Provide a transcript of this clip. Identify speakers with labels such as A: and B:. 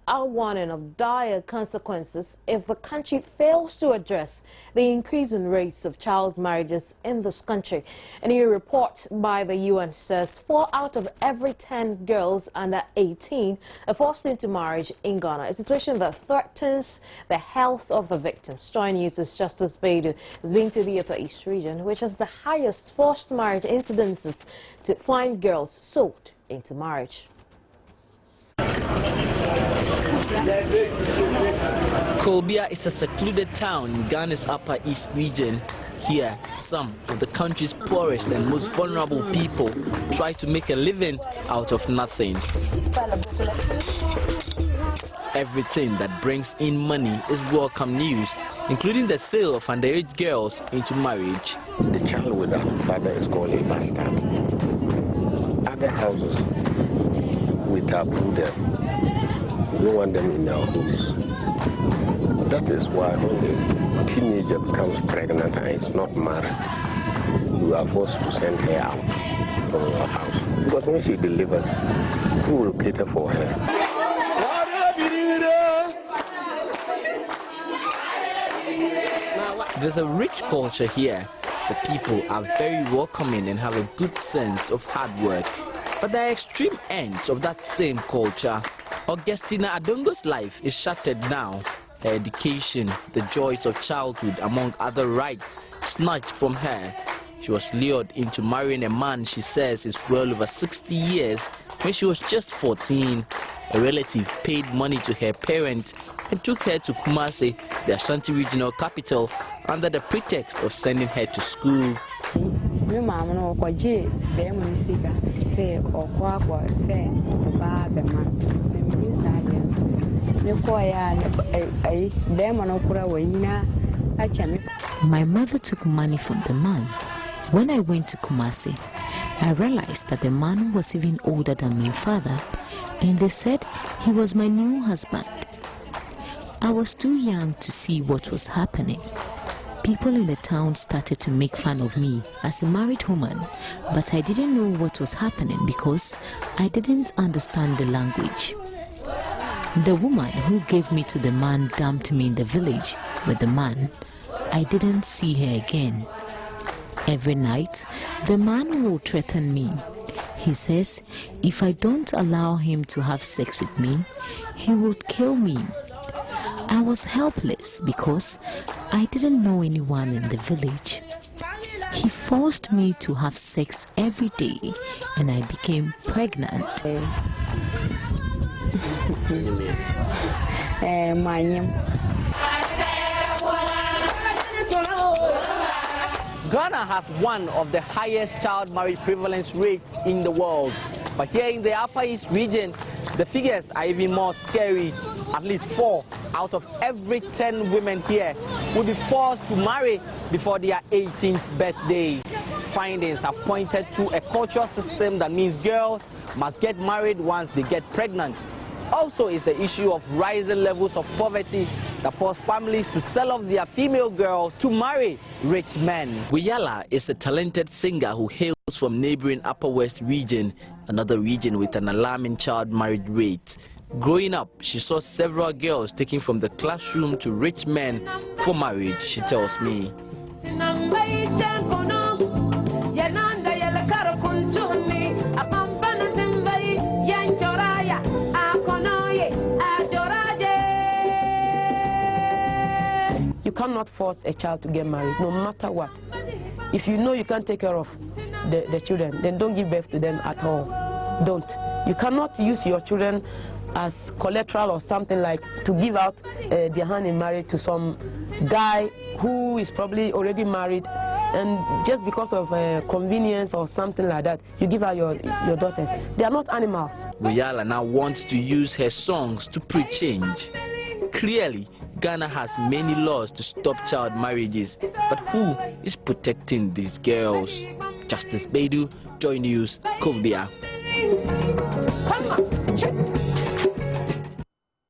A: are warning of dire consequences if the country fails to address the increasing rates of child marriages in this country. A new report by the UN says 4 out of every 10 girls under 18 are forced into marriage in Ghana, a situation that threatens the health of the victims. Joy News' Justice Beidou has been to the Upper East region, which has the highest forced marriage incidences, to find girls sold into marriage.
B: Kolbia is a secluded town in Ghana's Upper East region. Here, some of the country's poorest and most vulnerable people try to make a living out of nothing. Everything that brings in money is welcome news, including the sale of underage girls into marriage.
C: The child without a father is called a bastard. Other houses, we taboo them. We don't want them in our homes. That is why when a teenager becomes pregnant and is not married, you are forced to send her out from your house. Because when she delivers, who will cater for her?
B: There's a rich culture here. The people are very welcoming and have a good sense of hard work. But there are extreme ends of that same culture. Augustina Adongo's life is shattered now. Her education, the joys of childhood, among other rights, snatched from her. She was lured into marrying a man she says is well over 60 years when she was just 14. A relative paid money to her parents and took her to Kumasi, the Ashanti regional capital, under the pretext of sending her to school.
D: My mother took money from the man. When I went to Kumasi, I realized that the man was even older than my father, and they said he was my new husband. I was too young to see what was happening. People in the town started to make fun of me as a married woman, but I didn't know what was happening because I didn't understand the language. The woman who gave me to the man dumped me in the village with the man. I didn't see her again. Every night, the man will threaten me. He says if I don't allow him to have sex with me, he would kill me. I was helpless because I didn't know anyone in the village. He forced me to have sex every day and I became pregnant.
B: Ghana has one of the highest child marriage prevalence rates in the world. But here in the Upper East region, the figures are even more scary. At least 4 out of every 10 women here will be forced to marry before their 18th birthday. Findings have pointed to a cultural system that means girls must get married once they get pregnant. Also is the issue of rising levels of poverty that force families to sell off their female girls to marry rich men. Wiyala is a talented singer who hails from neighboring Upper West region, another region with an alarming child marriage rate. Growing up, she saw several girls taken from the classroom to rich men for marriage, she tells me.
E: You cannot force a child to get married, no matter what. If you know you can't take care of the children, then don't give birth to them at all. Don't. You cannot use your children as collateral or something like to give out their hand in marriage to some guy who is probably already married, and just because of convenience or something like that, you give out your daughters. They are not animals.
B: Wiyala now wants to use her songs to preach change. Clearly, Ghana has many laws to stop child marriages, but who is protecting these girls? Justice Beidou, Joy News, Kolbia.
E: Come on.